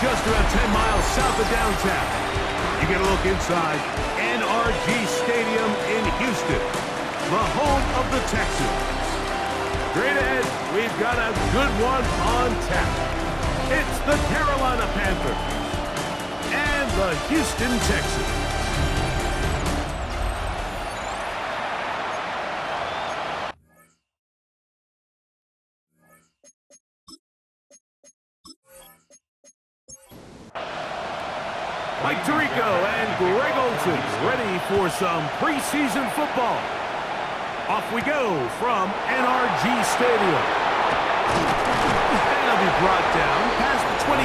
just about 10 miles south of downtown. You get a look inside NRG Stadium in Houston, the home of the Texans. Straight ahead, we've got a good one on tap. It's the Carolina Panthers and the Houston Texans. Mike Tirico and Greg Olsen ready for some preseason football. Off we go from NRG Stadium. And it'll be brought down past the 25.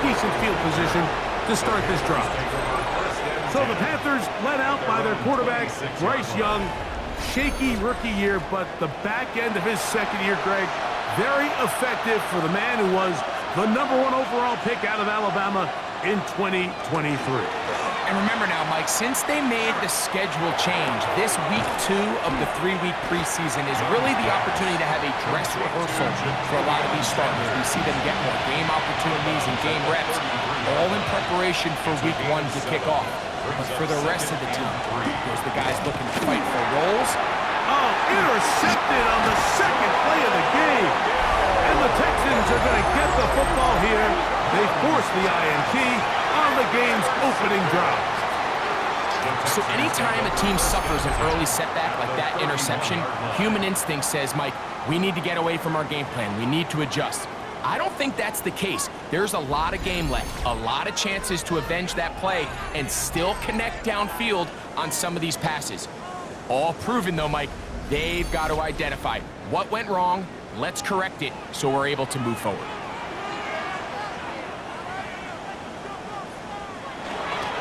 Decent field position to start this drive. So the Panthers led out by their quarterback, Bryce Young. Shaky rookie year, but the back end of his second year, Greg, very effective for the man who was the #1 overall pick out of Alabama in 2023. And remember now, Mike, since they made the schedule change, this week 2 of the 3-week preseason is really the opportunity to have a dress rehearsal for a lot of these starters. We see them get more game opportunities and game reps, all in preparation for week 1 to kick off. But for the rest of the team, there's the guys looking to fight for roles. Oh, intercepted on the second play of the game. And the Texans are going to get the football here. They force the INT on the game's opening drive. So anytime a team suffers an early setback like that interception, human instinct says, Mike, we need to get away from our game plan. We need to adjust. I don't think that's the case. There's a lot of game left, a lot of chances to avenge that play and still connect downfield on some of these passes. All proven, though, Mike, they've got to identify what went wrong. Let's correct it so we're able to move forward.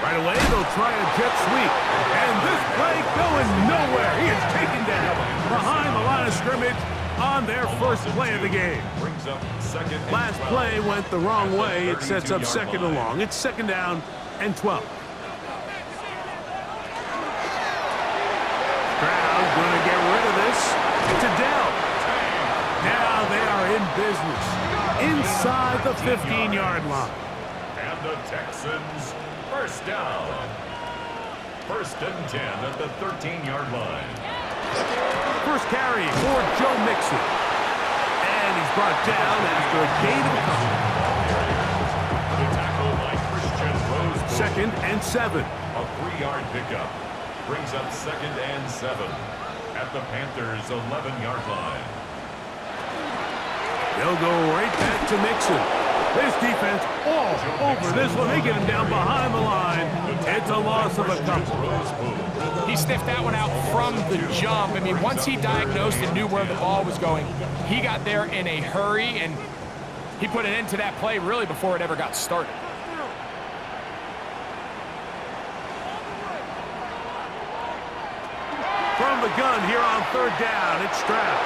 Right away, they'll try a jet sweep. And this play going nowhere. He is taken down behind the line of scrimmage on their first play of the game. Last play went the wrong way. It sets up second and long. It's 2nd down and 12. Stroud going to get rid of this to Dell. Now they are in business inside the 15-yard line. And the Texans, first down. 1st and 10 at the 13-yard line. First carry for Joe Mixon. And he's brought down after a gain of a couple. The tackle by Christian Rose. 2nd and 7. A 3-yard pickup brings up 2nd and 7 at the Panthers' 11-yard line. They'll go right back to Mixon. This defense all over this one. They get him down behind the line. It's a loss of a couple. He sniffed that one out from the jump. I mean, once he diagnosed and knew where the ball was going, he got there in a hurry, and he put an end to that play really before it ever got started. From the gun here on 3rd down, it's Stroud.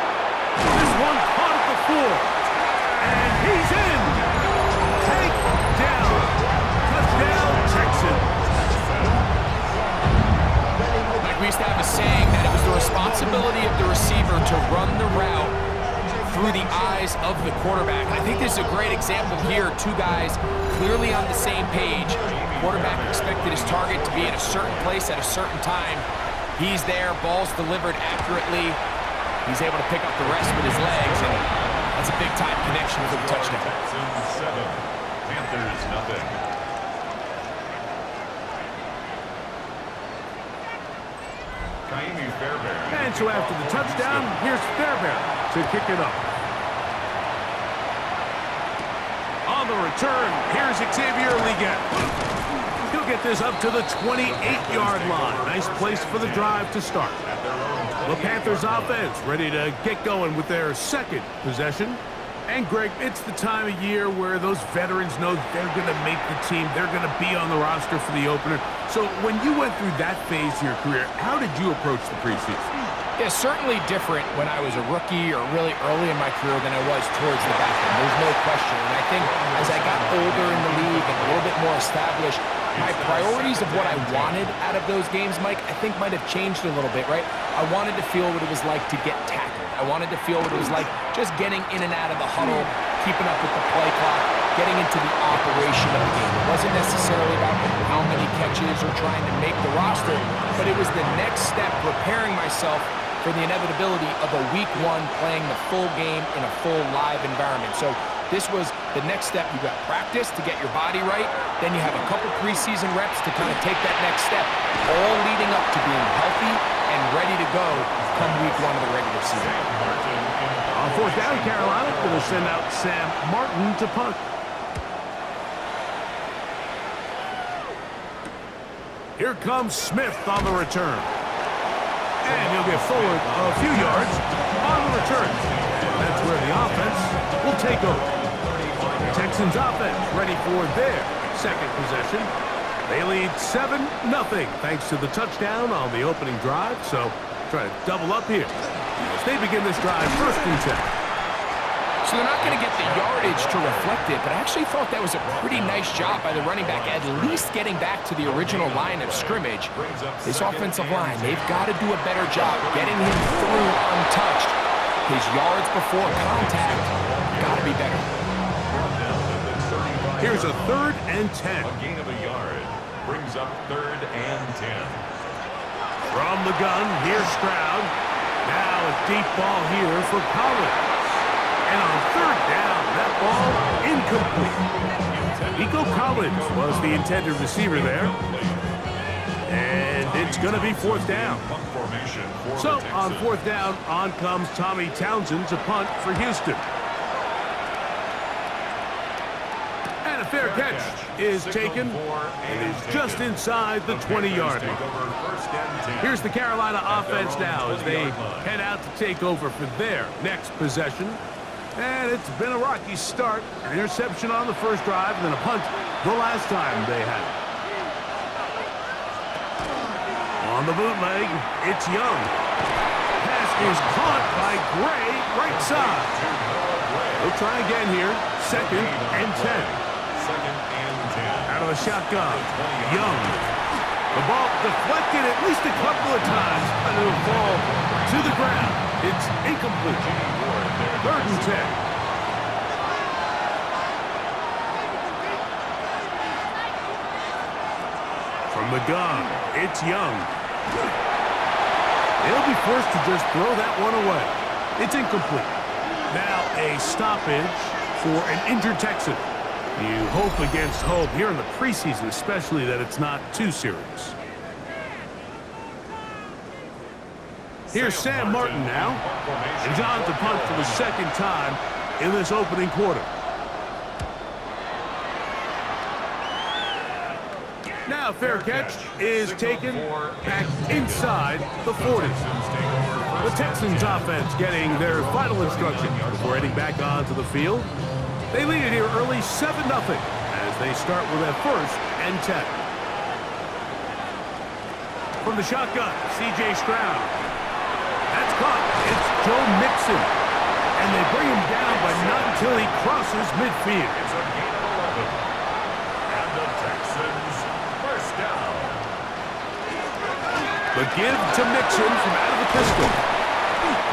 This one caught at the 4. And he's in. Take down. Touchdown, Texans. Like we used to have a saying that it was the responsibility of the receiver to run the route through the eyes of the quarterback. I think this is a great example here. 2 guys clearly on the same page. Quarterback expected his target to be in a certain place at a certain time. He's there, ball's delivered accurately. He's able to pick up the rest with his legs, and that's a big-time connection for the touchdown. Texans 7, Panthers nothing. Kaimi Fairbairn. And so after the touchdown, here's Fairbairn to kick it up. On the return, here's Xavier Legette. He'll get this up to the 28-yard line. Nice place for the drive to start. The Panthers offense ready to get going with their 2nd possession. And, Greg, it's the time of year where those veterans know they're going to make the team. They're going to be on the roster for the opener. So when you went through that phase of your career, how did you approach the preseason? Yeah, certainly different when I was a rookie or really early in my career than I was towards the back end. There's no question. And I think as I got older in the league and a little bit more established, my priorities of what I wanted out of those games, Mike, I think might have changed a little bit, right? I wanted to feel what it was like to get tackled. I wanted to feel what it was like just getting in and out of the huddle, keeping up with the play clock. getting into the operation of the game. It wasn't necessarily about how many catches or trying to make the roster, but it was the next step, preparing myself for the inevitability of a week one playing the full game in a full live environment. So this was the next step. You got practice to get your body right, then you have a couple preseason reps to kind of take that next step, all leading up to being healthy and ready to go come week one of the regular season. On fourth down, Carolina going to send out Sam Martin to punt. Here comes Smith on the return. And he'll get forward a few yards on the return. That's where the offense will take over. Texans offense ready for their second possession. They lead 7-0 thanks to the touchdown on the opening drive. So try to double up here as they begin this drive first and 10. So they're not going to get the yardage to reflect it, but I actually thought that was a pretty nice job by the running back, at least getting back to the original line of scrimmage. This offensive line, they've got to do a better job getting him through untouched. His yards before contact got to be better. Here's a 3rd and 10. A gain of a yard brings up 3rd and 10. From the gun, here's Stroud. Now a deep ball here for Collins. And on 3rd down, that ball incomplete. Nico Collins was the intended receiver there. And it's going to be 4th down. So on 4th down, on comes Tommy Townsend to punt for Houston. And a fair catch is taken. It is just inside the 20-yard line. Here's the Carolina offense now as they head out to take over for their next possession. And it's been a rocky start. An interception on the first drive, and then a punt the last time they had it. On the bootleg, it's Young. Pass is caught by Gray, right side. They'll try again here. 2nd and 10. 2nd and 10. Out of the shotgun, Young. The ball deflected at least a couple of times, but it'll fall to the ground. It's incomplete. 3rd and 10. From the gun, it's Young. They'll be forced to just throw that one away. It's incomplete. Now a stoppage for an injured Texan. You hope against hope here in the preseason, especially that it's not too serious. Here's Sam Martin now. And John to punt for the 2nd time in this opening quarter. Now a fair catch is taken back inside the 40. The Texans offense getting their final instruction before heading back onto the field. They lead it here early 7-0 as they start with a 1st and 10. From the shotgun, C.J. Stroud. That's caught. It's Joe Mixon. And they bring him down, but not until he crosses midfield. It's a gain of 11. And the Texans first down. The give to Mixon from out of the pistol.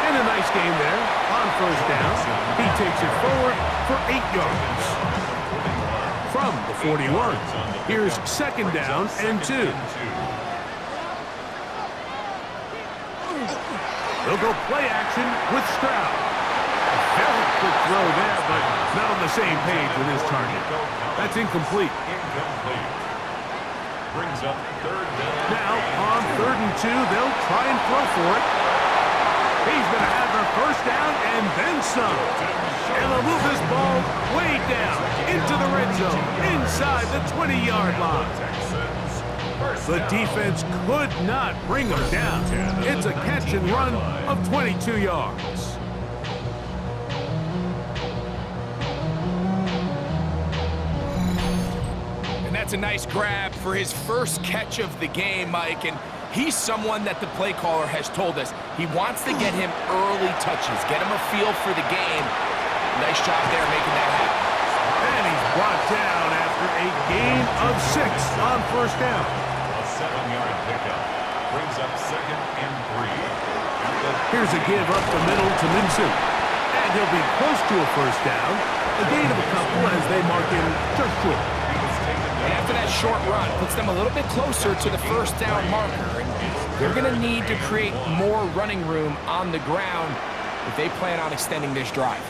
And a nice game there on 1st down. He takes it forward for 8 yards. From the 41, here's 2nd down and 2. They'll go play action with Stroud. A very quick throw there, but not on the same page with his target. That's incomplete. Incomplete. Brings up 3rd down. Now, on 3rd and 2, they'll try and throw for it. He's going to have the 1st down and then some. And they'll move this ball way down into the red zone, inside the 20-yard line. The defense could not bring them down. It's a catch and run of 22 yards. And that's a nice grab for his first catch of the game, Mike. And he's someone that the play caller has told us he wants to get him early touches, get him a feel for the game. Nice job there making that happen. And he's brought down after a gain of 6 on 1st down. A 7-yard pickup brings up 2nd and 3. Here's a give up the middle to Minson. And he'll be close to a 1st down. A gain of a couple as they mark him just short. And after that short run, puts them a little bit closer to the first down marker. And they're going to need to create more running room on the ground if they plan on extending this drive.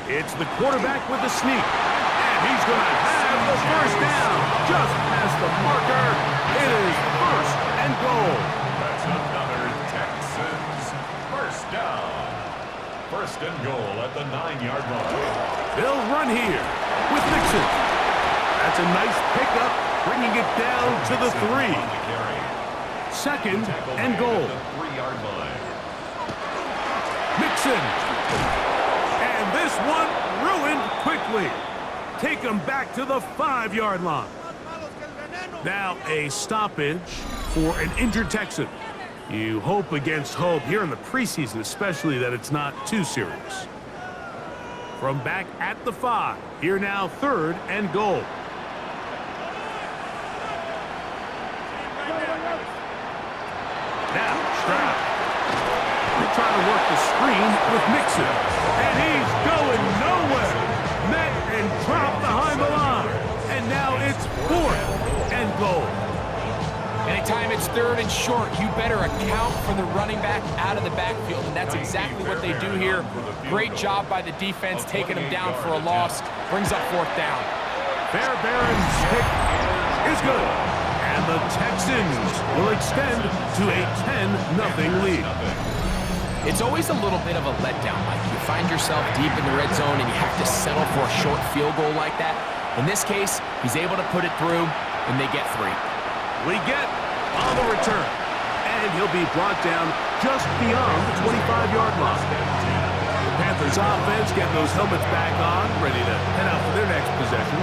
It's the quarterback with the sneak. And he's going to have the first down. Just past the marker. It is first and goal. That's another Texans first down. First and goal at the 9-yard line. They'll run here with Mixon. That's a nice pickup, bringing it down to the 3. Second and goal. 3-yard line. Mixon. And this one ruined quickly. Take him back to the 5-yard line. Now a stoppage for an injured Texan. You hope against hope here in the preseason, especially that it's not too serious. From back at the 5, here now third and goal. Now Stroud. They're trying to work the screen with Mixon. And he's going nowhere. Met and dropped behind the line. And now it's fourth and goal. Anytime it's third and short, you better account for the running back out of the backfield, and that's exactly what they do here. Great job by the defense, taking them down for a loss. Brings up fourth down. Fairbairn's pick is good. And the Texans will extend to a 10-0 lead. It's always a little bit of a letdown, Mike. You find yourself deep in the red zone, and you have to settle for a short field goal like that. In this case, he's able to put it through, and they get 3. We get on the return, and he'll be brought down just beyond the 25-yard line. The Panthers offense getting those helmets back on, ready to head out for their next possession.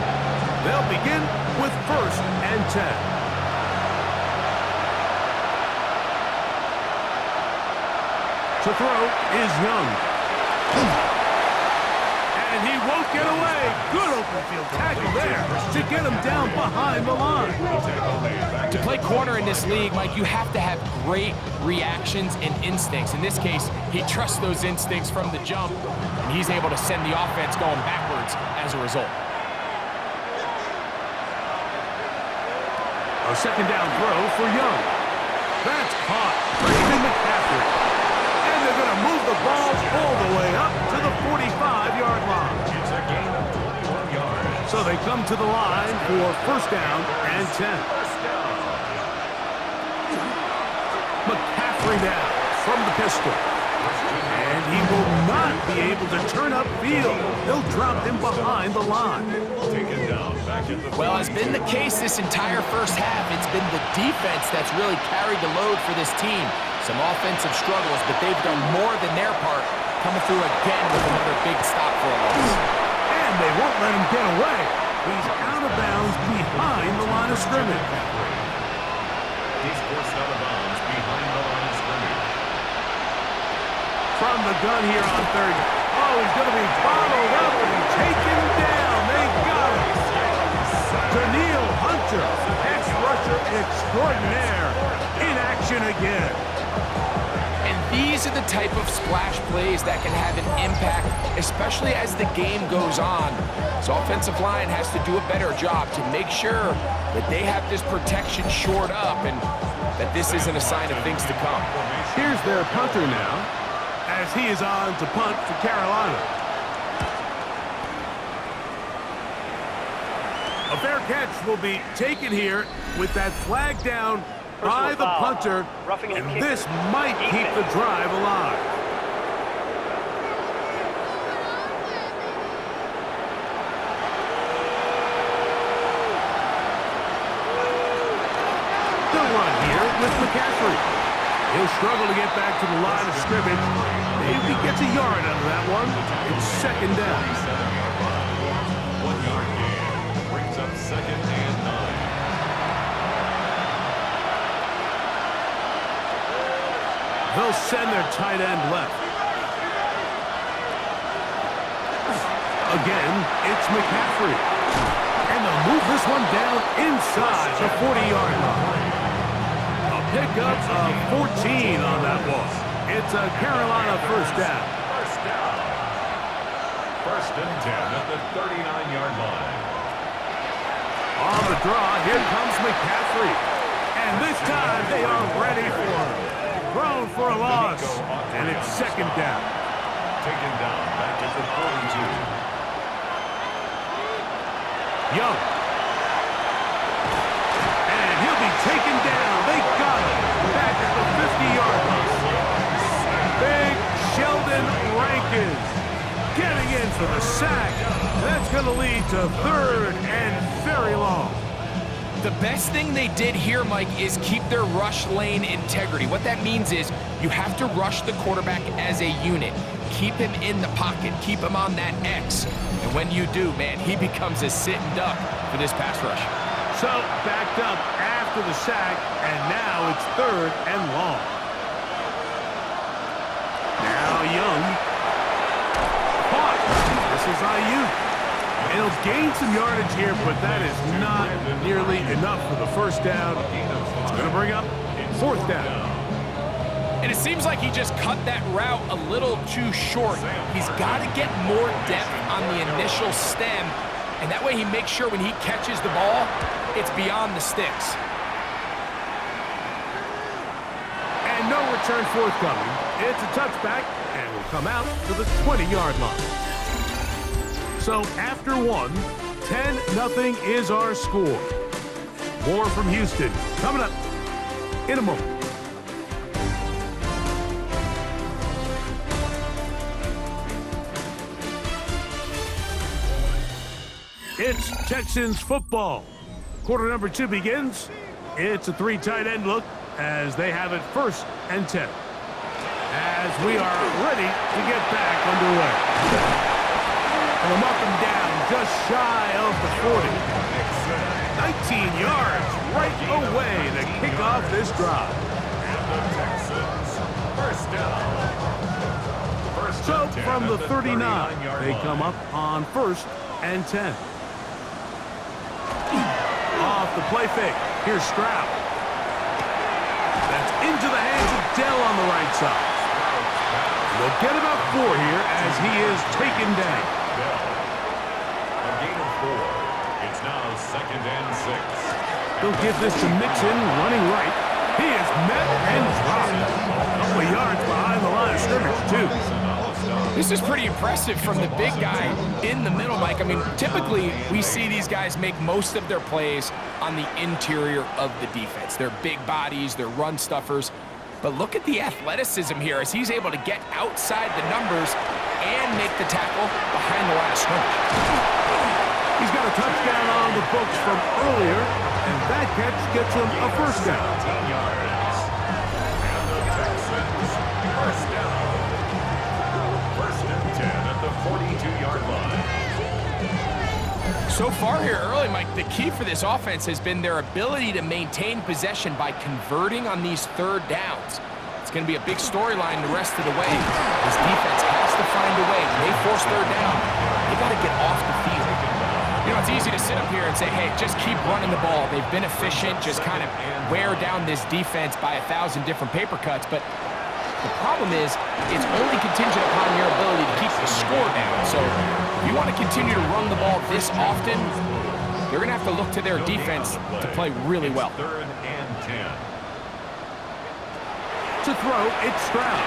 They'll begin with first and 10. To throw is Young. And he won't get away. Good open field tackle there to get him down behind the line. To play corner in this league, Mike, you have to have great reactions and instincts. In this case, he trusts those instincts from the jump, and he's able to send the offense going backwards as a result. A second down throw for Young. That's caught. Brandon McCaffrey. And they're going to move the ball all the way up to the 45-yard line. It's a gain of 21 yards. So they come to the line for first down and 10. First down. McCaffrey now from the pistol. And he will not be able to turn upfield. They'll drop him behind the line. Taken down back at the Well, has been the case this entire first half. It's been the defense that's really carried the load for this team. Some offensive struggles, but they've done more than their part, coming through again with another big stop for a loss. And they won't let him get away. He's out of bounds behind the line of scrimmage. He's forced out of bounds behind the line of scrimmage. From the gun here on third. Oh, he's going to be bottled up and taken down. They got him. Danielle Hunter, ex-rusher extraordinaire, in action again. And these are the type of splash plays that can have an impact, especially as the game goes on. So offensive line has to do a better job to make sure that they have this protection shored up and that this isn't a sign of things to come. Here's their punter now, as he is on to punt for Carolina. A fair catch will be taken here with that flag down by the punter, and this might keep the drive alive. The run here with McCaffrey. He'll struggle to get back to the line of scrimmage. Maybe he gets a yard out of that one. It's second down. 1 yard gain brings up second and 9. They'll send their tight end left. Again, it's McCaffrey. And they'll move this one down inside the 40-yard line. A pickup of 14 on that one. It's a Carolina first down. First down. First and 10 at the 39-yard line. draw. Here comes McCaffrey. And this time they are ready for him. Thrown for a loss. And it's second down. Taken down back at the 42. Young. And he'll be taken down. They got him back at the 50-yard line. Big Sheldon Rankins getting in for the sack. That's going to lead to third and very long. The best thing they did here, Mike, is keep their rush lane integrity. What that means is you have to rush the quarterback as a unit. Keep him in the pocket. Keep him on that X. And when you do, man, he becomes a sitting duck for this pass rush. So, backed up after the sack, and now it's third and long. Now Young. Caught. This is Ayuk. And he'll gain some yardage here, but that is not nearly enough for the first down. It's going to bring up fourth down. And it seems like he just cut that route a little too short. He's got to get more depth on the initial stem, and that way he makes sure when he catches the ball, it's beyond the sticks. And no return forthcoming. It's a touchback, and will come out to the 20-yard line. So after one, 10-0 is our score. More from Houston coming up in a moment. It's Texans football. Quarter number 2 begins. It's a 3 tight end look as they have it first and 10. As we are ready to get back underway. And a up and down just shy of the 40. 19 yards right away to kick off this drive. And the Texans, first down. So from the 39, they come up on first and 10. Off the play fake. Here's Stroud. That's into the hands of Dell on the right side. They'll get about 4 here as he is taken down. A gain of 4. It's now second and 6. They'll give this to Mixon running right. He is met and dropped. A couple of yards behind the line of scrimmage, too. This is pretty impressive from the big guy in the middle, Mike. I mean, typically we see these guys make most of their plays on the interior of the defense. They're big bodies, they're run stuffers. But look at the athleticism here as he's able to get outside the numbers and make the tackle behind the line of scrimmage. He's got a touchdown on the books from earlier, and that catch gets him a first down. 10 yards. And the Texans, first down. First and 10 at the 42-yard line. So far here early, Mike, the key for this offense has been their ability to maintain possession by converting on these third downs. It's going to be a big storyline the rest of the way. This defense has to find a way. When they force third down, they got to get off the field. You know, it's easy to sit up here and say, hey, just keep running the ball. They've been efficient, just kind of wear down this defense by 1,000 different paper cuts. But the problem is, it's only contingent upon your ability to keep the score down. So if you want to continue to run the ball this often, you're going to have to look to their defense to play really well. Third and 10. To throw, it's Stroud.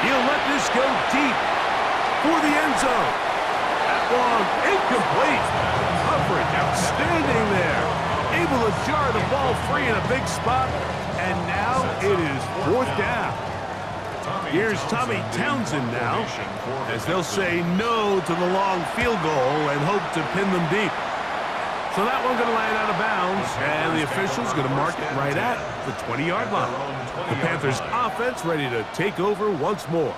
He'll let this go deep for the end zone. That one incomplete. Coverage outstanding there. Able to jar the ball free in a big spot. And now it is fourth down. Here's Tommy Townsend now, as they'll say no to the long field goal and hope to pin them deep. So that one going to land out of bounds, and the official's going to mark it right at the 20-yard line. The Panthers' offense ready to take over once more.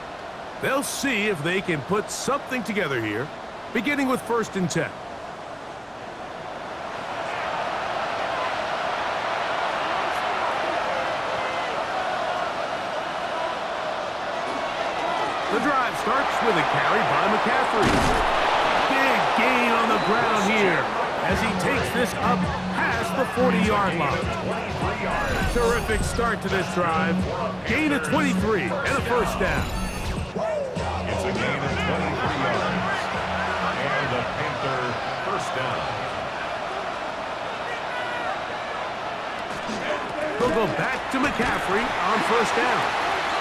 They'll see if they can put something together here, beginning with first and 10. The drive starts with a carry by McCaffrey. Big gain on the ground here as he takes this up past the 40-yard line. Terrific start to this drive. Gain of 23 and a first down. It's a gain of 23 yards. And the Panther first down. go back to McCaffrey on first down.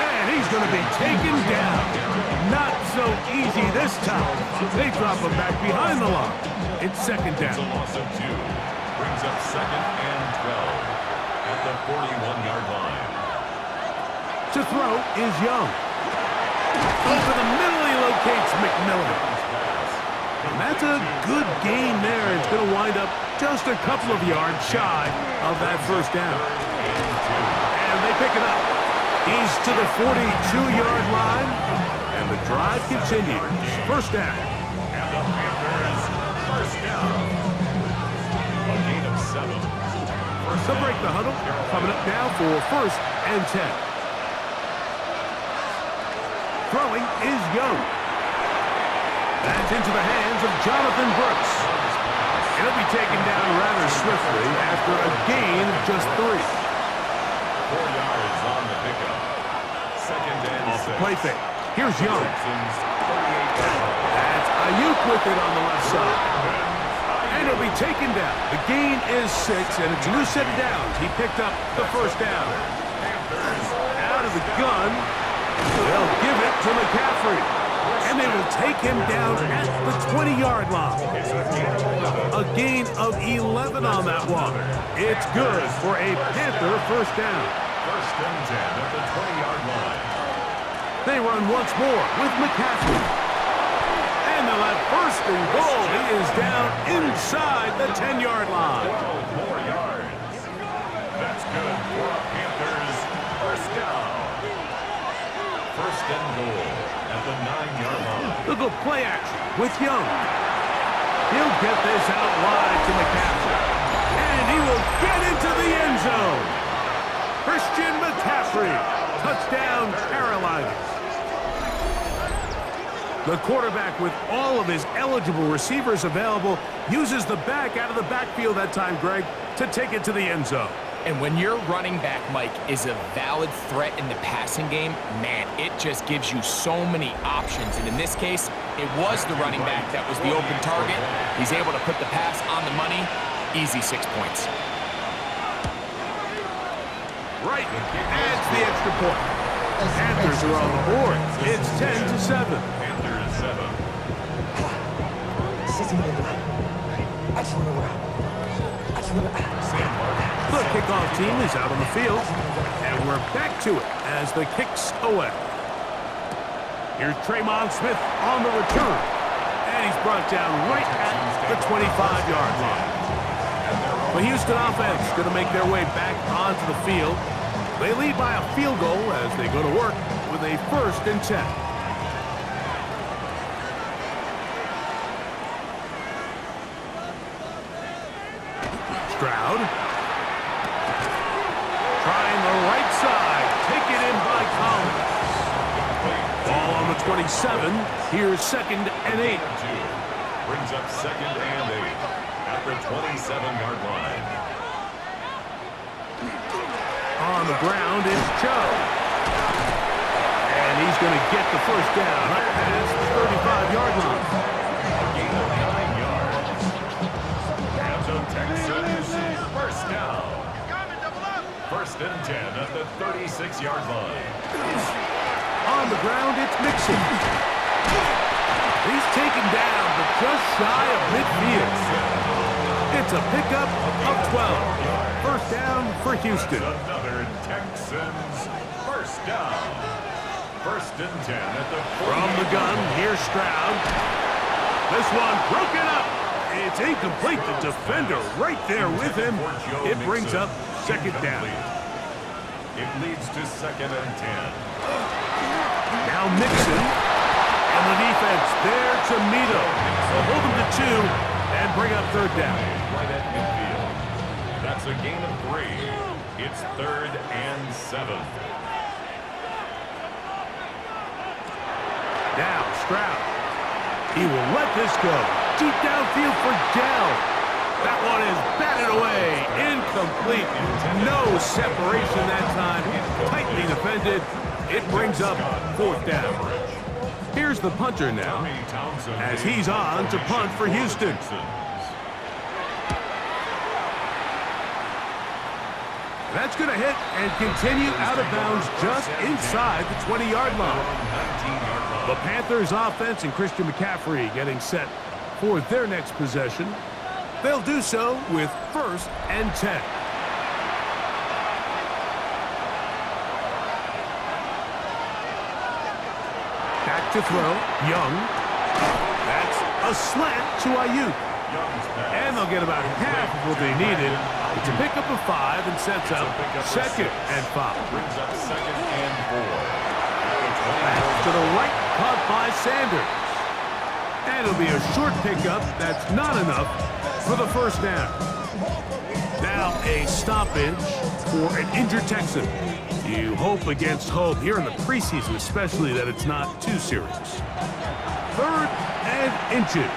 And he's going to be taken down. Not so easy this time. They drop him back behind the line. It's second down. It's a loss of 2. Brings up second and 12 at the 41-yard line. To throw is Young. Over the middle, he locates McMillan. And that's a good gain there. It's going to wind up just a couple of yards shy of that first down. And they pick it up. He's to the 42-yard line. And the drive continues. First down. And the Panthers first down. A gain of 7. They'll break the huddle. Coming up now for first and 10. Throwing is Young. That's into the hands of Jonathan Brooks. It'll be taken down rather swiftly after a gain of just 3. 4 yards on the pickup. Second and 6. Play fake. Here's Young. Texans 38-yard. That's Ayuk with it on the left side. And it'll be taken down. The gain is 6, and it's a new set of downs. He picked up the first down. Out of the gun. They'll give it to McCaffrey. And they will take him down at the 20-yard line. A gain of 11 on that one. It's good for a Panther first down. First and 10 at the 20-yard line. They run once more with McCaffrey. And they'll have first and goal. He is down inside the 10-yard line. 12 more yards. That's good for a Panthers first down. First and goal at the 9-yard line. They'll go play action with Young. He'll get this out wide to McCaffrey. And he will get into the end zone. Christian McCaffrey. Touchdown, Carolina. The quarterback, with all of his eligible receivers available, uses the back out of the backfield that time, Greg, to take it to the end zone. And when your running back, Mike, is a valid threat in the passing game, man, it just gives you so many options. And in this case, it was the running back that was the open target. He's able to put the pass on the money. Easy 6 points. Right, adds the extra point. Panthers are on the board. It's 10-7. Panthers 7. The kickoff team is out on the field, and we're back to it as the kicks away. Here's Traymon Smith on the return, and he's brought down right at the 25-yard line. The Houston offense going to make their way back onto the field. They lead by a field goal as they go to work with a first and 10. Stroud. Trying the right side. Taken in by Collins. Ball on the 27. Here's second and 8. Brings up second and 8 at the 27-yard line. On the ground is Chubb. And he's going to get the first down up past the 35-yard line. A gain of 9 yards. And the Texans first down. First and 10 at the 36-yard line. On the ground, it's Mixon. He's taken down, but just shy of midfield. It's a pickup of 12. First down for Houston. Another Texans first down. First and 10 at the 40. From the gun, here's Stroud. This one broken up. It's incomplete. The defender right there with him. It brings up second down. It leads to second and 10. Now Mixon. And the defense there to meet him. So hold him to 2 and bring up third down. Right at midfield. That's a gain of 3. It's third and 7. Now Stroud. He will let this go. Deep downfield for Dell. That one is batted away. Incomplete. No separation that time. Tightly defended. It brings up fourth down. Here's the punter now, as he's on to punt for Houston. That's going to hit and continue out of bounds just inside the 20-yard line. The Panthers offense and Christian McCaffrey getting set for their next possession. They'll do so with 1st and 10. Back to throw. Young. That's a slant to Ayuk. And they'll get about half of what they needed. It's a pickup of 5 and sets up 2nd and 5. Brings up 2nd and 4. Back to the right, caught by Sanders. And it'll be a short pickup. That's not enough for the 1st down. Now a stoppage for an injured Texan. You hope against hope here in the preseason, especially, that it's not too serious. 3rd and inches.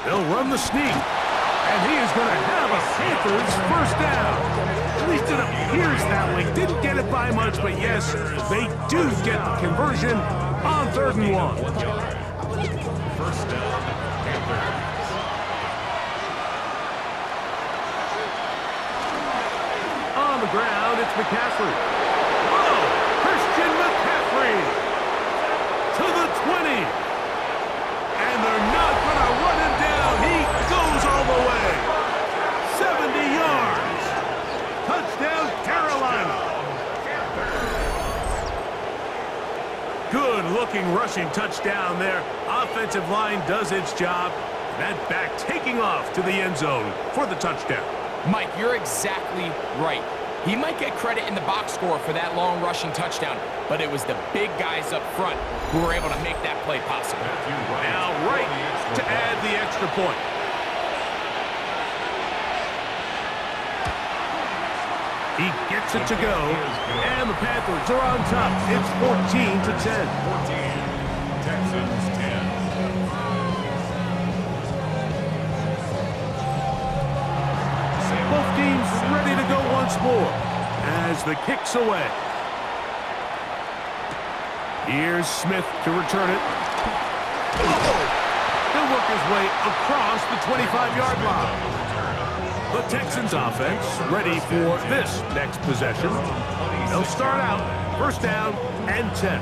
They'll run the sneak, and he is going to have a Panthers 1st down. At least it appears that way. Didn't get it by much, but yes, they do get the conversion on 3rd and 1. 1st down, Panthers. On the ground, it's McCaffrey. Oh, Christian McCaffrey to the 20. And they're not going to run him down. He goes all the way. 70 yards. Touchdown, Carolina. Good-looking rushing touchdown there. Offensive line does its job. That back taking off to the end zone for the touchdown. Mike, you're exactly right. He might get credit in the box score for that long rushing touchdown, but it was the big guys up front who were able to make that play possible. Now right to add the extra point. He gets it to go, and the Panthers are on top. It's 14-10. 14, Texans 10. Both teams ready to go once more as the kick's away. Here's Smith to return it. He'll work his way across the 25-yard line. The Texans offense ready for this next possession. They'll start out 1st down and 10.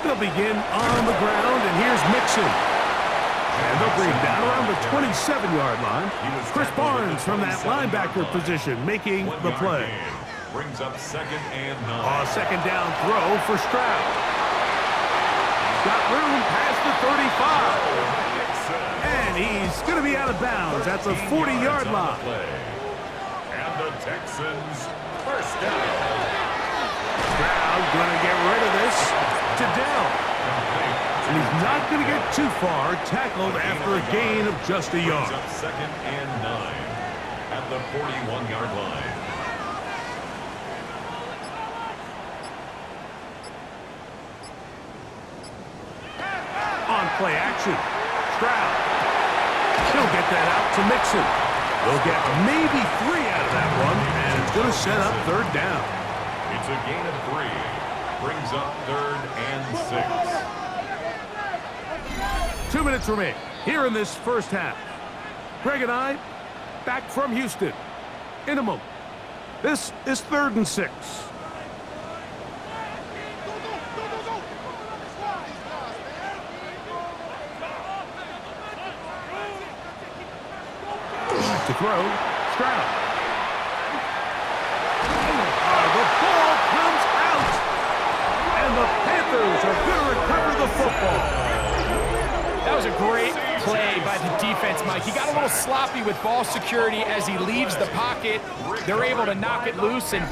They'll begin on the ground, and here's Mixon. And they'll bring him down around the 27-yard line. Chris Barnes from that linebacker position making the play. Brings up 2nd and 9. A 2nd down throw for Stroud. Got room past the 35. And he's going to be out of bounds at the 40-yard line. And the Texans 1st down. Stroud going to get rid of this to Dell. And he's not going to get too far, tackled after a gain of just a yard. Brings up 2nd and 9 at the 41-yard line. On play action, Stroud. He'll get that out to Mixon. They'll get maybe 3 out of that one, and it's going to set up 3rd down. It's a gain of 3. Brings up 3rd and 6. 2 minutes remain here in this 1st half. Greg and I back from Houston in a moment. This is 3rd and 6. To throw, Stroud. The ball comes out, and the Panthers are going to recover the football. That was a great play by the defense, Mike. He got a little sloppy with ball security as he leaves the pocket. They're able to knock it loose and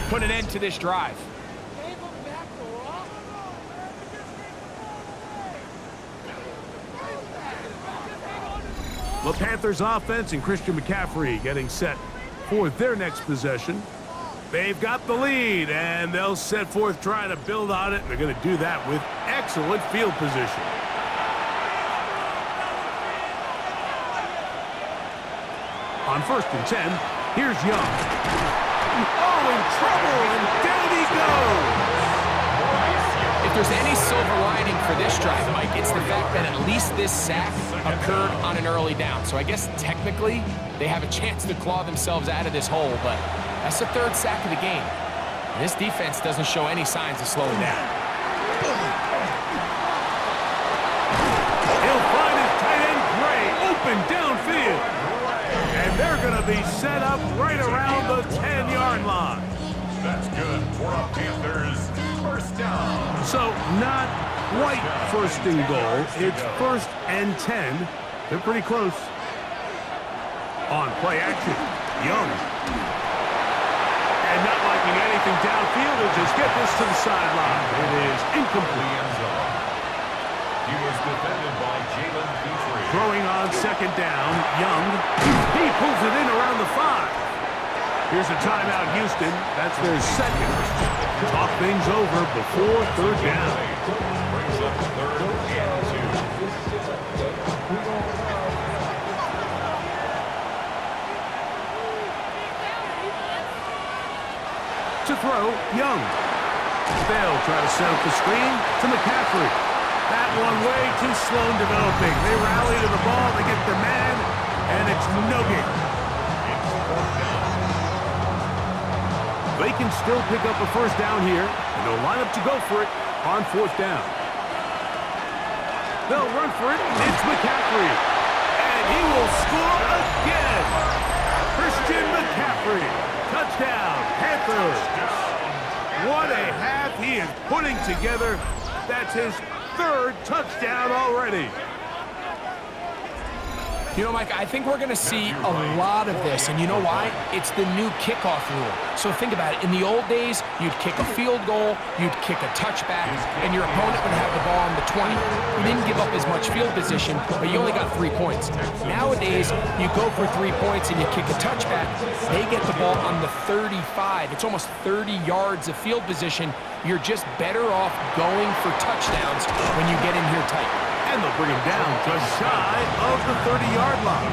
put an end to this drive. The Panthers offense and Christian McCaffrey getting set for their next possession. They've got the lead, and they'll set forth trying to build on it. They're going to do that with excellent field position. On 1st and 10, here's Young. Oh, in trouble, and down he goes. If there's any silver lining for for this drive, Mike. It's the fact that at least this sack occurred on an early down. So I guess technically they have a chance to claw themselves out of this hole, but that's the third sack of the game. And this defense doesn't show any signs of slowing down. He'll find his tight end, Gray, open downfield. And they're going to be set up right around the 10-yard line. That's good for a Panthers first down. So not quite first and goal. It's 1st and 10. They're pretty close. On play action, Young. And not liking anything downfield, he'll just get this to the sideline. It is incomplete. He was defended by Jalen Petrie. Throwing on 2nd down, Young. He pulls it in around the 5. Here's a timeout, Houston. That's their second. Talk things over before 3rd down. Brings up 3rd and 2. To throw, Young. They'll try to set up the screen to McCaffrey. That one way too slow in developing. They rally to the ball, they get the man, and it's no gain. They can still pick up a first down here, and they'll line up to go for it on 4th down. They'll run for it. It's McCaffrey. And he will score again. Christian McCaffrey. Touchdown, Panthers. What a half he is putting together. That's his 3rd touchdown already. You know, Mike, I think we're going to see a lot of this, and you know why? It's the new kickoff rule. So think about it. In the old days, you'd kick a field goal, you'd kick a touchback, and your opponent would have the ball on the 20. You didn't give up as much field position, but you only got 3 points. Nowadays, you go for 3 points and you kick a touchback, they get the ball on the 35. It's almost 30 yards of field position. You're just better off going for touchdowns when you get in here tight. And they'll bring him down just shy of the 30-yard line.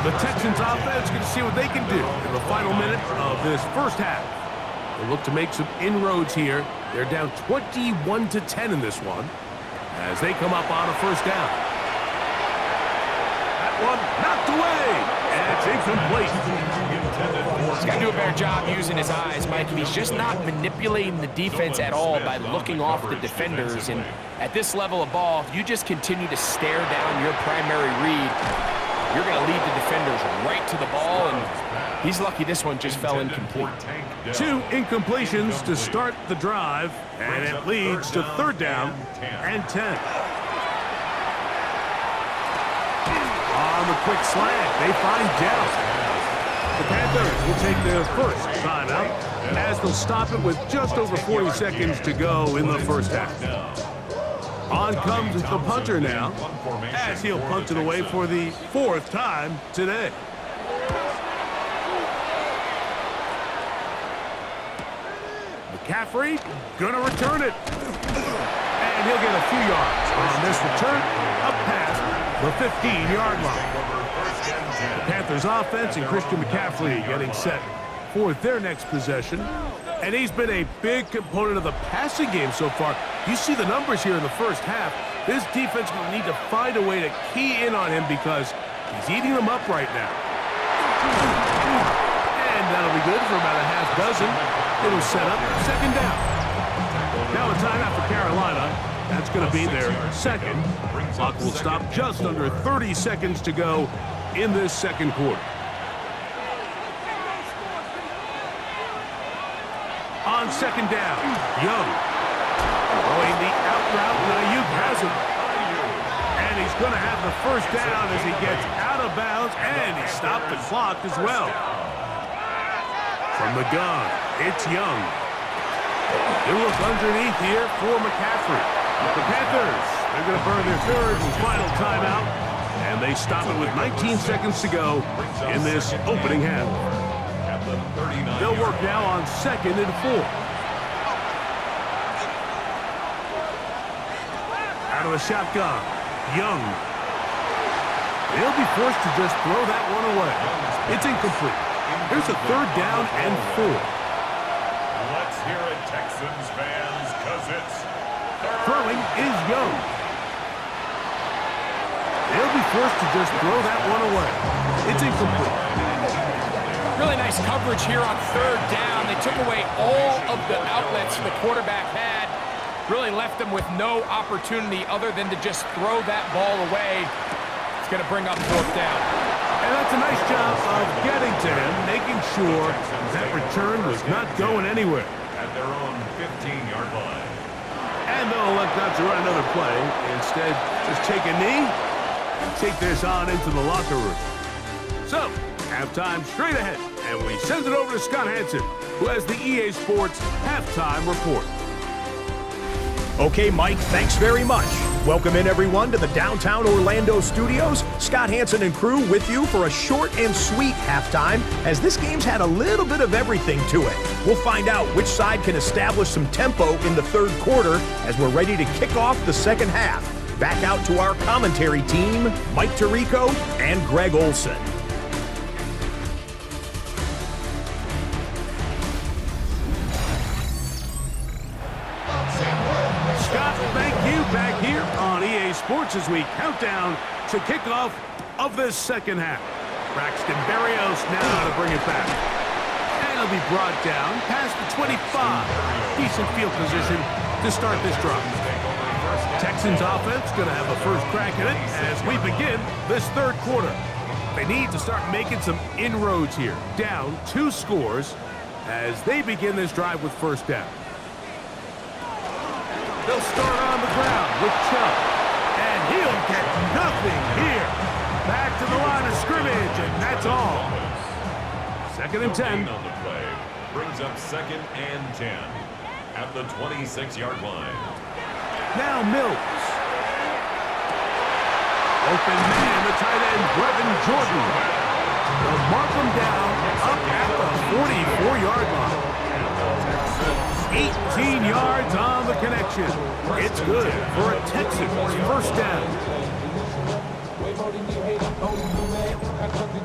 The Texans offense going to see what they can do in the final minute of this first half. They'll look to make some inroads here. They're down 21-10 in this one as they come up on a first down. That one knocked away, and it's incomplete. He's got to do a better job using his eyes, Mike. He's just not manipulating the defense at all by looking off the defenders. And at this level of ball, if you just continue to stare down your primary read, you're going to lead the defenders right to the ball, and he's lucky this one just fell incomplete. 2 incompletions to start the drive, and it leads to 3rd down and 10. On the quick slant, they find Dell. The Panthers will take their first timeout as they'll stop it with just over 40 seconds to go in the first half. On comes the punter now as he'll punt it away for the 4th time today. McCaffrey gonna return it. And he'll get a few yards on this return up past the 15-yard line. The Panthers offense and Christian McCaffrey getting set for their next possession. And he's been a big component of the passing game so far. You see the numbers here in the first half. This defense will need to find a way to key in on him because he's eating them up right now. And that'll be good for about a half dozen. It'll set up 2nd down. Now a timeout for Carolina. That's going to be their 2nd. Clock will stop just under 30 seconds to go in this 2nd quarter. On 2nd down, Young throwing the out route. Ayuk has him. And he's going to have the first down as he gets out of bounds, and he stopped the clock as well. From the gun, it's Young. He'll look underneath here for McCaffrey. The Panthers, they're going to burn their 3rd and final timeout, and they stop it with 19 seconds to go in this opening half. They'll work now on 2nd and 4. Out of the shotgun, Young. They'll be forced to just throw that one away. It's incomplete. Here's a 3rd down and 4. Let's hear it, Texans fans, because it's Throwing is Young. They'll be forced to just throw that one away. It's incomplete. Really nice coverage here on third down. They took away all of the outlets the quarterback had. Really left them with no opportunity other than to just throw that ball away. It's going to bring up fourth down. And that's a nice job of getting to him, making sure that return was not going anywhere. At their own 15-yard line. And they'll elect not to run another play. Instead, just take a knee and take this on into the locker room. So, halftime straight ahead. And we send it over to Scott Hanson, who has the EA Sports Halftime Report. Okay, Mike, thanks very much. Welcome in, everyone, to the downtown Orlando studios. Scott Hanson and crew with you for a short and sweet halftime, as this game's had a little bit of everything to it. We'll find out which side can establish some tempo in the third quarter as we're ready to kick off the second half. Back out to our commentary team, Mike Tirico and Greg Olson. Back here on EA Sports as we count down to kickoff of this second half. Braxton Berrios now to bring it back. And it'll be brought down past the 25. Decent field position to start this drive. Texans offense going to have a first crack at it as we begin this third quarter. They need to start making some inroads here. Down 2 scores as they begin this drive with first down. They'll start on the ground with Chubb. And he'll get nothing here. Back to the line of scrimmage, and that's all. Second and 10. On the play brings up second and 10 at the 26-yard line. Now Mills. Open man, the tight end, Brevin Jordan. They'll mark him down up at the 44-yard line. 18 yards on the connection. It's good for a Texans first down.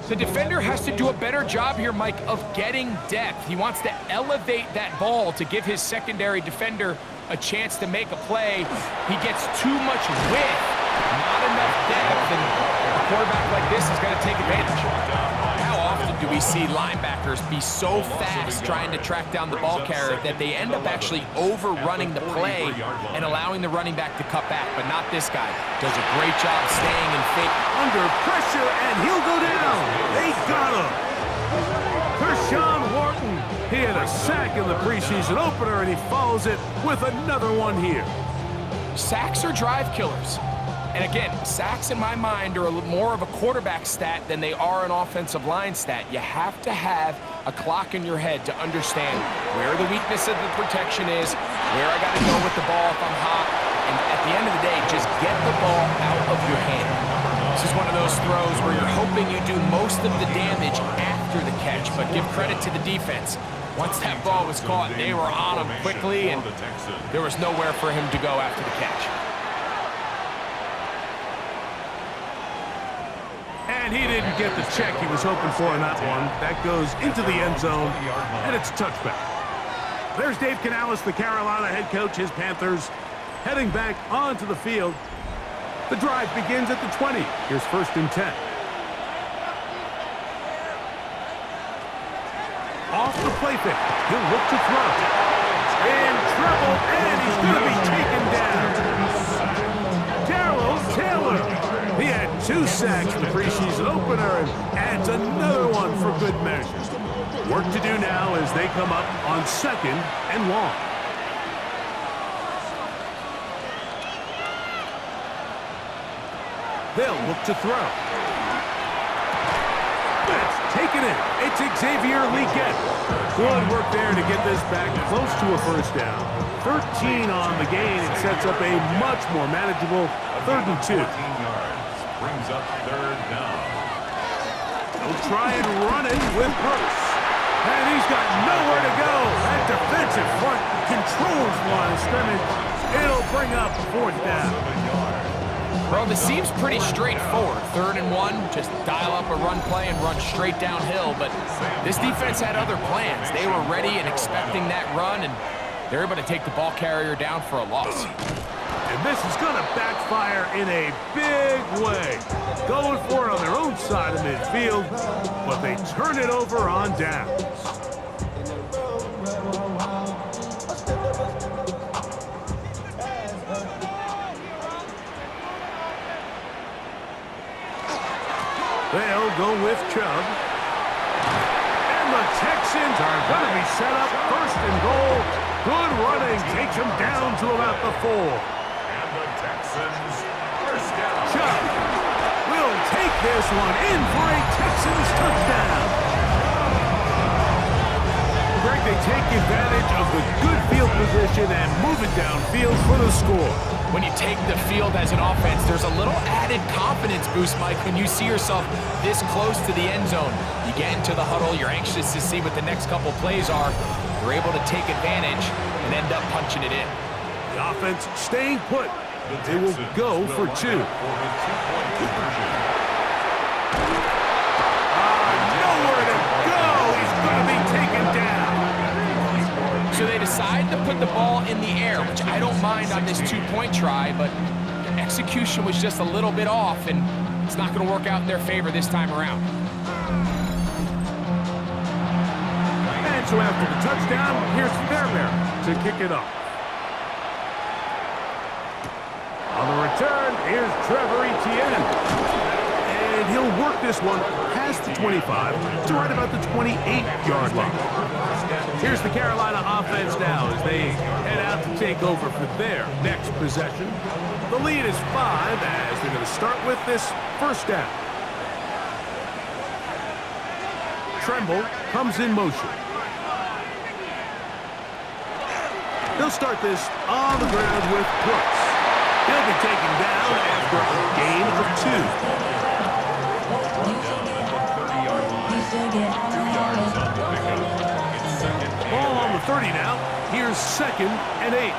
The defender has to do a better job here, Mike, of getting depth. He wants to elevate that ball to give his secondary defender a chance to make a play. He gets too much width, not enough depth, and a quarterback like this is going to take advantage. How often do we see linebackers be so fast trying to track down the ball carrier that they end up actually overrunning the play and allowing the running back to cut back? But not this guy. Does a great job staying in faith. Under pressure, and he'll go down. They got him. Kershawn Wharton. He had a sack in the preseason opener, and he follows it with another one here. Sacks are drive killers. And again, sacks in my mind are more of a quarterback stat than they are an offensive line stat. You have to have a clock in your head to understand where the weakness of the protection is, where I got to go with the ball if I'm hot, and at the end of the day, just get the ball out of your hand. This is one of those throws where you're hoping you do most of the damage after the catch, but give credit to the defense. Once that ball was caught, they were on him quickly, and there was nowhere for him to go after the catch. And he didn't get the check he was hoping for in that one. That goes into the end zone, and it's a touchback. There's Dave Canales, the Carolina head coach, his Panthers, heading back onto the field. The drive begins at the 20. Here's first and 10. Off the play fake. He'll look to throw. In trouble, and he's going to be taken down. Darrell Taylor. He had 2 sacks in the preseason opener and adds another one for good measure. Work to do now as they come up on second and long. They'll look to throw. That's taken in. It's Xavier Legette. Good work there to get this back close to a first down. 13 on the gain. It sets up a much more manageable 3rd and 2. Brings up third down. They'll try and run it with Hurts. And he's got nowhere to go. That defensive front controls line of scrimmage. It'll bring up 4th down. Well, this seems pretty straightforward. 3rd and 1, just dial up a run play and run straight downhill. But this defense had other plans. They were ready and expecting that run, and they're able to take the ball carrier down for a loss. And this is going to backfire in a big way. Going for it on their own side of midfield, but they turn it over on downs. They'll go with Chubb. And the Texans are going to be set up first and goal. Good running takes them down to about the 4. And the Texans first down. Chubb will take this one in for a Texans touchdown. Greg, they take advantage of the good field position and move it downfield for the score. When you take the field as an offense, there's a little added confidence boost, Mike, when you see yourself this close to the end zone. You get into the huddle, you're anxious to see what the next couple plays are. You're able to take advantage and end up punching it in. The offense staying put. They will go for 2. Nowhere to go. He's going to be taken down. So they decide to put the ball in the air, which I don't mind on this 2-point try, but the execution was just a little bit off, and it's not going to work out in their favor this time around. And so after the touchdown, here's Fairbairn to kick it off. On the return, here's Trevor Etienne. And he'll work this one past the 25 to right about the 28-yard line. Here's the Carolina offense now as they head out to take over for their next possession. The lead is 5 as they're going to start with this first down. Tremble comes in motion. They'll start this on the ground with Brooks. He'll be taken down after a gain of 2. Ball on the 30 now. Here's 2nd and 8.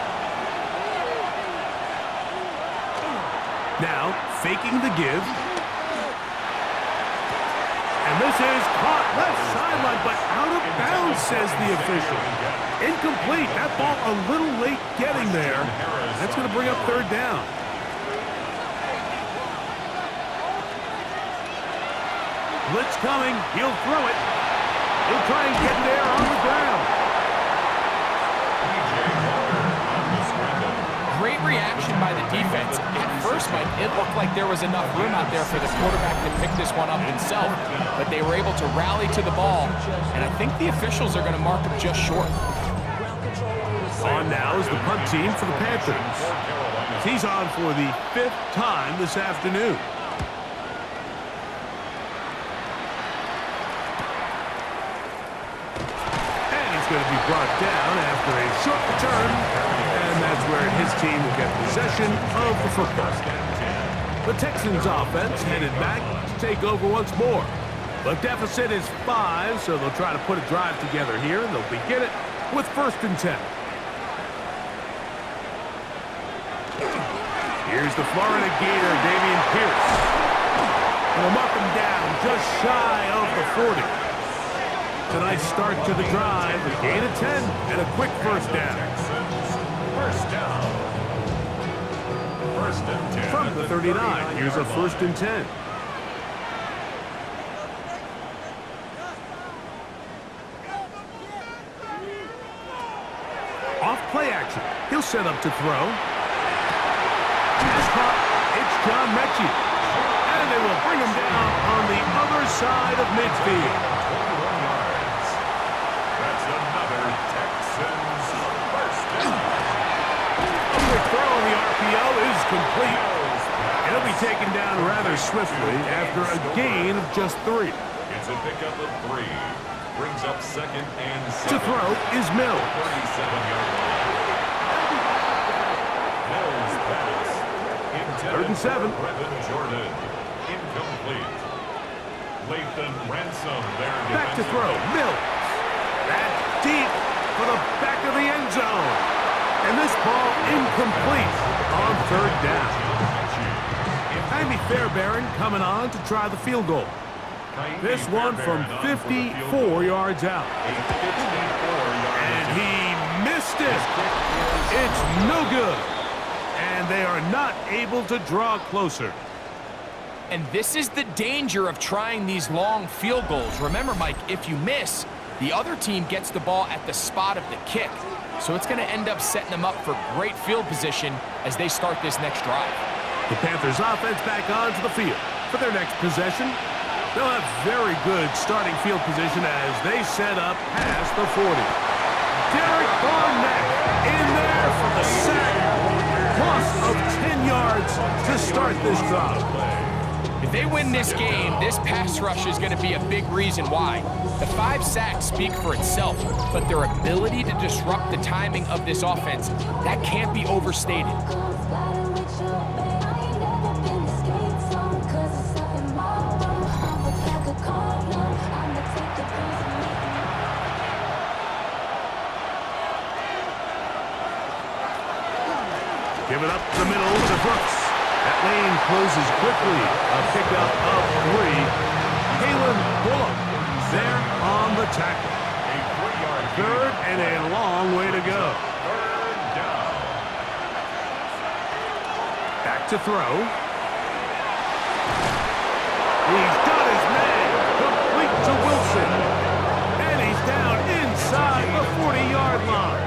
Now, faking the give. And this is caught left sideline, but out of bounds, says the official. Incomplete. That ball a little late getting there. That's going to bring up 3rd down. Blitz coming. He'll throw it. He'll try and get there on the ground. Great reaction by the defense. At first, Mike, it looked like there was enough room out there for the quarterback to pick this one up himself, but they were able to rally to the ball, and I think the officials are going to mark him just short. On now is the punt team for the Panthers. He's on for the 5th time this afternoon. And he's going to be brought down after a short return, and that's where his team will get possession of the football. The Texans offense headed back to take over once more. The deficit is 5, so they'll try to put a drive together here, and they'll begin it with 1st and 10. Here's the Florida Gator, Dameon Pierce. And they'll mark him down just shy of the 40. It's a nice start to the drive, a gain of 10, and a quick 1st down. First down. 1st and 10. From the 39, here's a 1st and 10. Off play action. He'll set up to throw. It's caught. It's John Mechie. And they will bring him down on the other side of midfield. 21 yards. That's another Texans first down. A quick throw on the RPO is complete. It'll be taken down rather swiftly after a gain of just 3. It's a pickup of 3. Brings up 2nd and 7. To throw is Mill. 37-yard line. Mills pass. 3rd and 7. Brevin Jordan. Incomplete. Lathan Ransom there. Back to throw. Mills. That's deep for the back of the end zone. And this ball incomplete on 3rd down. Jaime Fairbairn coming on to try the field goal. This one from 54 yards out. And he missed it. It's no good. and they are not able to draw closer. And this is the danger of trying these long field goals. Remember, Mike, if you miss, the other team gets the ball at the spot of the kick. So it's going to end up setting them up for great field position as they start this next drive. The Panthers offense back onto the field for their next possession. They'll have very good starting field position as they set up past the 40. Derek Barnett in there for the sack. Loss of 10 yards to start this drive. If they win this game, this pass rush is going to be a big reason why. The 5 sacks speak for itself, but their ability to disrupt the timing of this offense, that can't be overstated. Give it up the middle to Brooks. That lane closes quickly. A pickup of 3. Kalen Bullock there on the tackle. A 3-yard Third and a long way to go. third down. Back to throw. He's got his man. Complete to Wilson. And he's down inside the 40-yard line.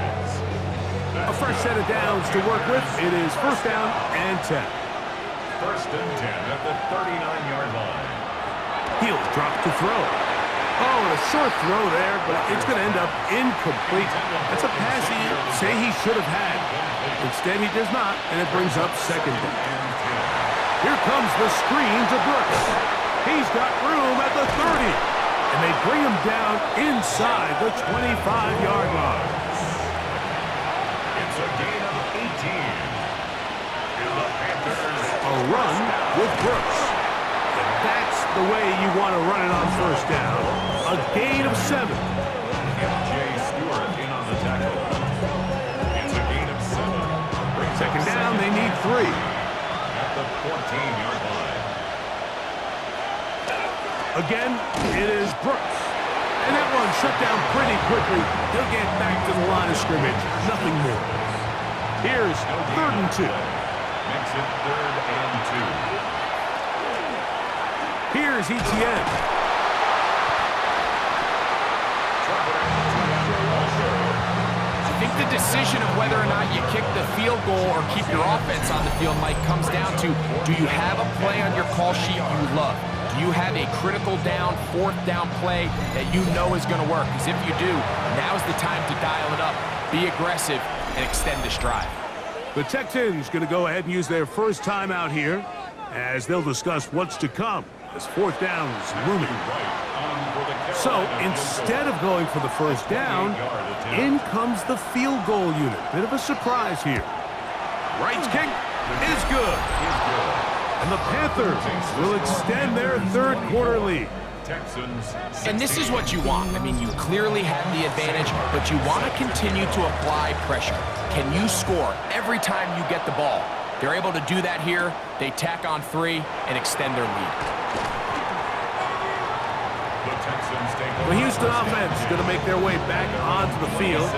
A fresh set of downs to work with. It is first down and 10. First and 10 at the 39-yard line. He'll drop to throw. Oh, and a short throw there, but it's going to end up incomplete. That's a pass he say he should have had. Instead, he does not, and it brings up second down. Here comes the screen to Brooks. He's got room at the 30, and they bring him down inside the 25-yard line. It's a gain of 18. And the Panthers A run with Brooks. And that's the way you want to run it on first down. A gain of 7. M.J. Stewart in on the tackle. It's a gain of 7. Brings up Second down, they need 3. at the 14-yard line. Again, it is Brooks. And that one shut down pretty quickly. He'll get back to the line of scrimmage. Nothing more. Here's third and 2. Makes it third and 2. Here's Etienne. I think the decision of whether or not you kick the field goal or keep your offense on the field, Mike, comes down to, do you have a play on your call sheet you love? Do you have a critical down, fourth down play that you know is going to work? Because if you do, now's the time to dial it up, be aggressive, and extend this drive. The Texans going to go ahead and use their first timeout here as they'll discuss what's to come as fourth down is looming. So instead of going for the first down, in comes the field goal unit. Bit of a surprise here. Right's kick is good. And the Panthers will extend their third quarter lead. Texans. And this is what you want. I mean, you clearly have the advantage, but you want to continue to apply pressure. Can you score every time you get the ball? They're able to do that here. They tack on 3 and extend their lead. The Houston offense is going to make their way back onto the field,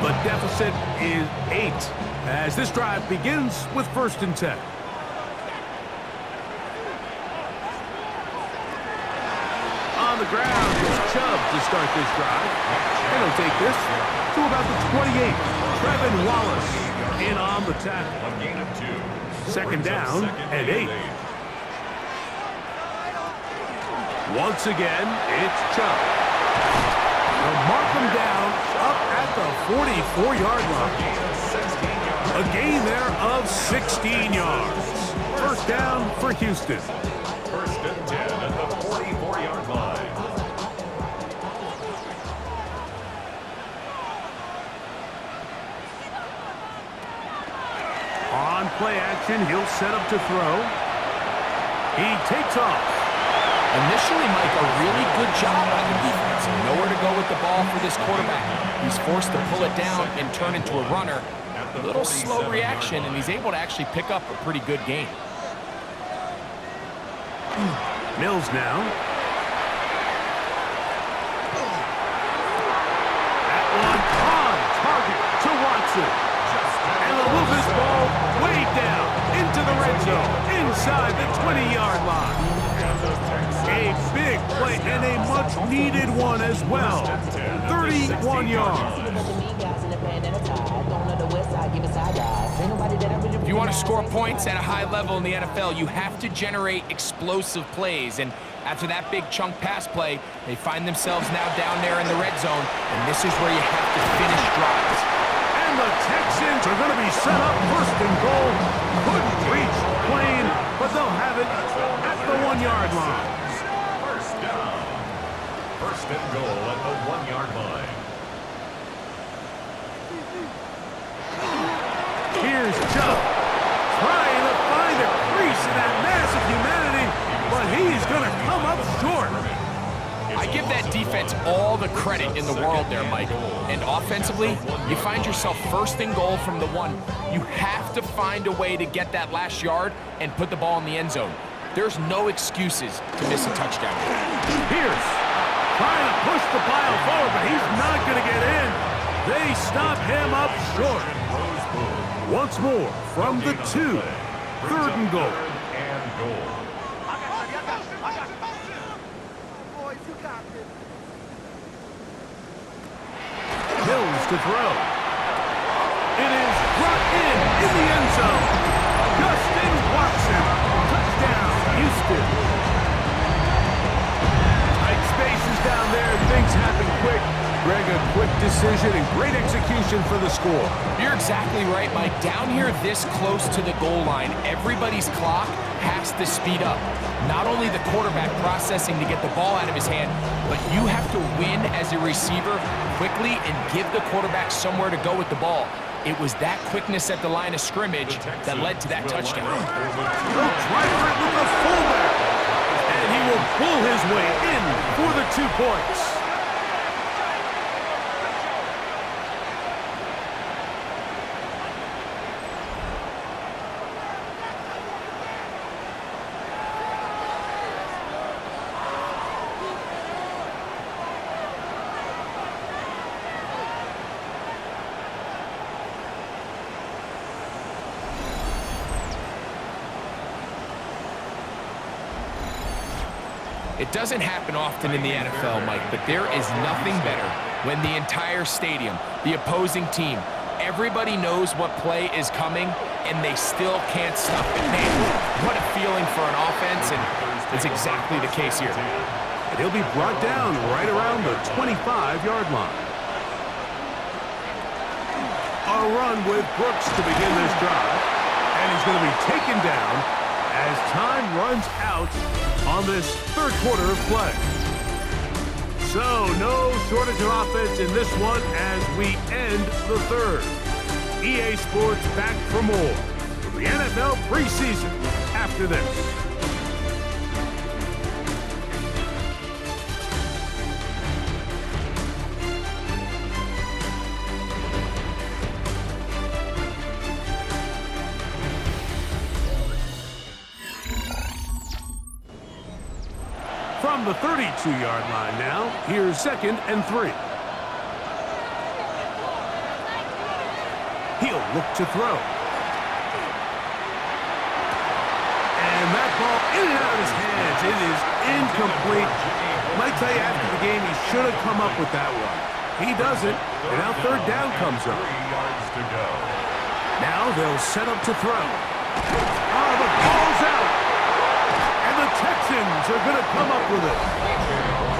but deficit is 8 as this drive begins with first and 10. On the ground is Chubb to start this drive. And he'll take this to about the 28. Trevin Wallace in on the tackle. A gain of 2. Second down and 8. Once again, it's Chubb. They'll mark him down up at the 44-yard line. A gain there of 16 yards. First down for Houston. First and 10 at the 44-yard line. On play action, he'll set up to throw. He takes off. Initially, Mike, a really good job by the defense. Nowhere to go with the ball for this quarterback. He's forced to pull it down and turn into a runner. A little slow reaction, and he's able to actually pick up a pretty good gain. Mills now. That one on target to Watson. And they'll move this ball way inside the 20-yard line. A big play and a much-needed one as well. 31 yards. If you want to score points at a high level in the NFL, you have to generate explosive plays. And after that big chunk pass play, they find themselves now down there in the red zone, and this is where you have to finish drives. And the Texans are going to be set up first and goal. Couldn't reach the plane, but they'll have it at the 1-yard line. First down. First and goal at the 1-yard line. Here's Chubb trying to find a crease in that mass of humanity, but he's going to come up short. I give that defense all the credit in the world there, Mike. And offensively, you find yourself first and goal from the 1. You have to find a way to get that last yard and put the ball in the end zone. There's no excuses to miss a touchdown. Pierce trying to push the pile forward, but he's not going to get in. They stop him up short. Once more from the 2. 3rd and goal. Hills to throw. It is brought in the end zone. Justin Watson. Touchdown, Houston. Tight spaces down there. Things happen quick. Greg, a quick decision and great execution for the score. You're exactly right, Mike. Down here this close to the goal line, everybody's clock has to speed up. Not only the quarterback processing to get the ball out of his hand, but you have to win as a receiver quickly and give the quarterback somewhere to go with the ball. It was that quickness at the line of scrimmage that led to that touchdown. They'll try for it with the fullback. And he will pull his way in for the 2 points. It doesn't happen often in the NFL, Mike, but there is nothing better when the entire stadium, the opposing team, everybody knows what play is coming, and they still can't stop it. Man, what a feeling for an offense, and it's exactly the case here. And he'll be brought down right around the 25-yard line. A run with Brooks to begin this drive, and he's going to be taken down as time runs out on this 3rd quarter of play. So, no shortage of offense in this one as we end the 3rd. EA Sports back for more from the NFL preseason after this. From the 32-yard line now, here's 2nd and 3. He'll look to throw. And that ball in and out of his hands. It is incomplete. Might tell you after the game he should have come up with that one. He doesn't, and now 3rd down comes up. 3 yards to go. Now they'll set up to throw. Oh, the ball's out. The Texans are going to come up with it.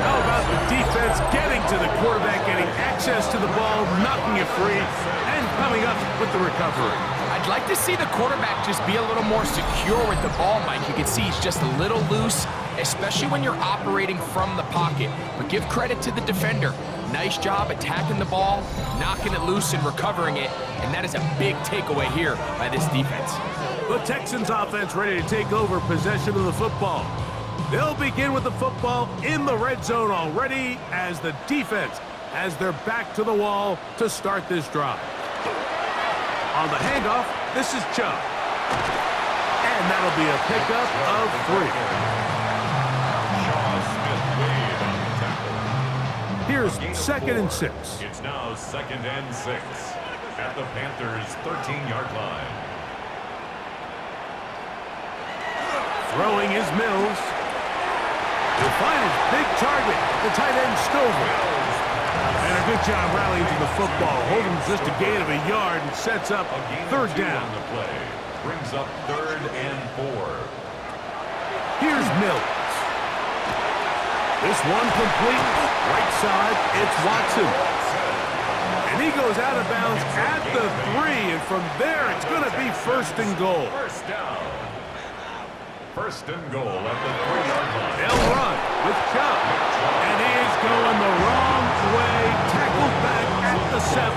How about the defense getting to the quarterback, getting access to the ball, knocking it free, and coming up with the recovery. I'd like to see the quarterback just be a little more secure with the ball, Mike. You can see he's just a little loose, especially when you're operating from the pocket. But give credit to the defender. Nice job attacking the ball, knocking it loose and recovering it, and that is a big takeaway here by this defense. The Texans offense ready to take over possession of the football. They'll begin with the football in the red zone already as the defense has their back to the wall to start this drive. On the handoff, this is Chubb. And that'll be a pickup of 3. Here's 2nd and 6. It's now 2nd and 6 at the Panthers' 13-yard line. Throwing is Mills. He'll find his big target, the tight end Stover. And a good job rallying to the football. Holding just a gain of a yard and sets up third down. On the play. Brings up 3rd and 4. Here's Mills. This one complete. Right side, it's Watson. And he goes out of bounds at the 3. And from there, it's going to be 1st and goal. First down. 1st and goal at the 3-yard line. They'll run with Chubb. And he is going the wrong way. Tackled back at the 7.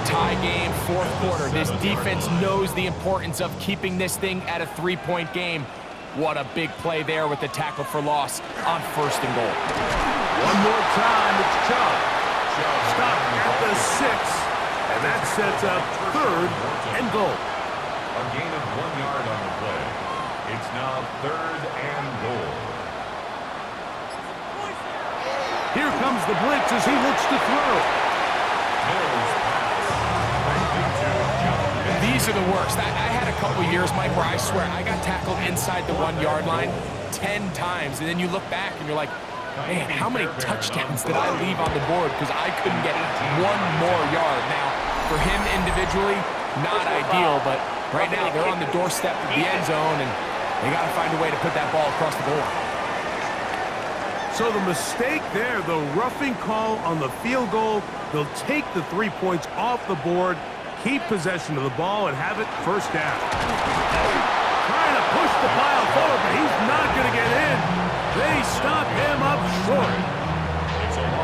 Tie game, 4th quarter. This defense knows the importance of keeping this thing at a 3-point game. What a big play there with the tackle for loss on 1st and goal. One more time, it's Chubb. Stopped at the 6. And that sets up 3rd and goal. A gain of 1 yard on the play. It's now 3rd and goal. Here comes the blitz as he looks to throw. Mills pass. These are the worst. I had a couple years, Mike, where I swear I got tackled inside the 1-yard line 10 times. And then you look back and you're like, man, how many touchdowns did I leave on the board because I couldn't get 1 more yard? Now, for him individually, not ideal, but right now they're on the doorstep of the end zone, and they got to find a way to put that ball across the goal. So the mistake there, the roughing call on the field goal, they'll take the 3 points off the board, keep possession of the ball, and have it 1st down. Trying to push the pile forward, but he's not going to get in. They stop him up short.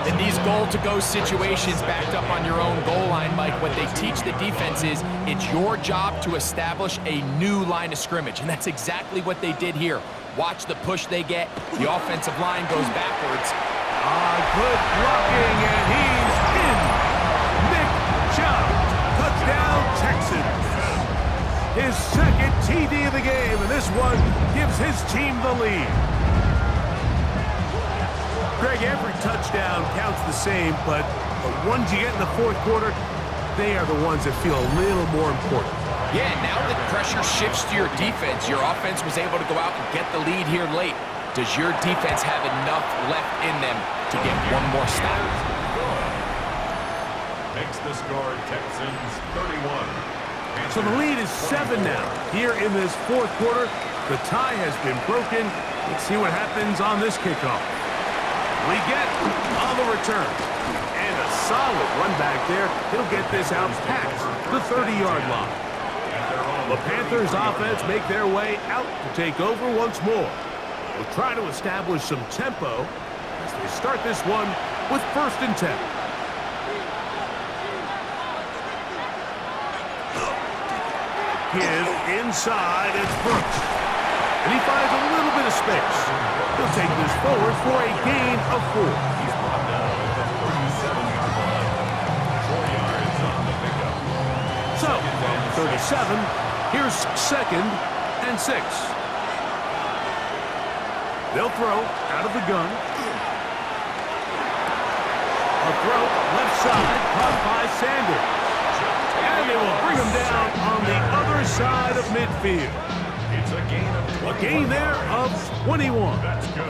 In these goal-to-go situations backed up on your own goal line, Mike, what they teach the defense is it's your job to establish a new line of scrimmage, and that's exactly what they did here. Watch the push they get. The offensive line goes backwards. Good blocking, and he's in. Nick Chubb, touchdown Texans. His 2nd TD of the game, and this one gives his team the lead. Greg, every touchdown counts the same, but the ones you get in the 4th quarter, they are the ones that feel a little more important. Yeah, now that pressure shifts to your defense, your offense was able to go out and get the lead here late. Does your defense have enough left in them to get one more stop? Makes the score Texans 31. So the lead is 7 now. Here in this 4th quarter, the tie has been broken. Let's see what happens on this kickoff. We get on the return. And a solid run back there. He'll get this out past the 30-yard line. The Panthers offense make their way out to take over once more. We'll try to establish some tempo as they start this one with 1st and 10. Give inside, it's Brooks. And he finds a little bit of space. He'll take this forward for a gain of 4. He's brought down at the 37-yard line. 4 yards on the pickup. So, from 37, here's 2nd and 6. They'll throw out of the gun. A throw left side, caught by Sanders. And they will bring him down on the other side of midfield. It's a gain of 21. A gain there of 21.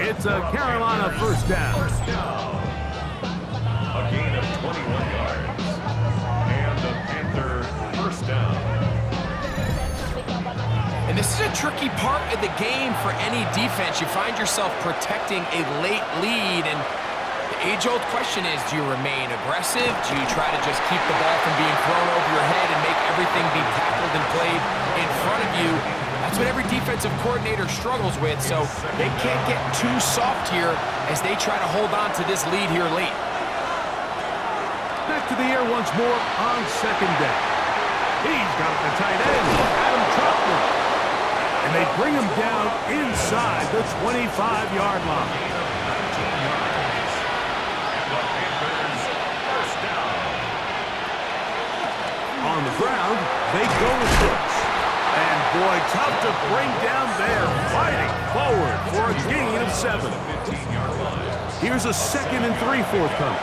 It's a Carolina 1st down. First down. A gain of 21 yards. And the Panther 1st down. And this is a tricky part of the game for any defense. You find yourself protecting a late lead, and the age-old question is, do you remain aggressive? Do you try to just keep the ball from being thrown over your head and make everything be tackled and played in front of you? That's what every defensive coordinator struggles with, so they can't get too soft here as they try to hold on to this lead here late. Back to the air once more on 2nd down. He's got the tight end, Adam Troutman. And they bring him down inside the 25-yard line. On the ground, they go with Brooks. And boy, tough to bring down there, fighting forward for a gain of 7. Here's a 2nd and 3 forthcoming.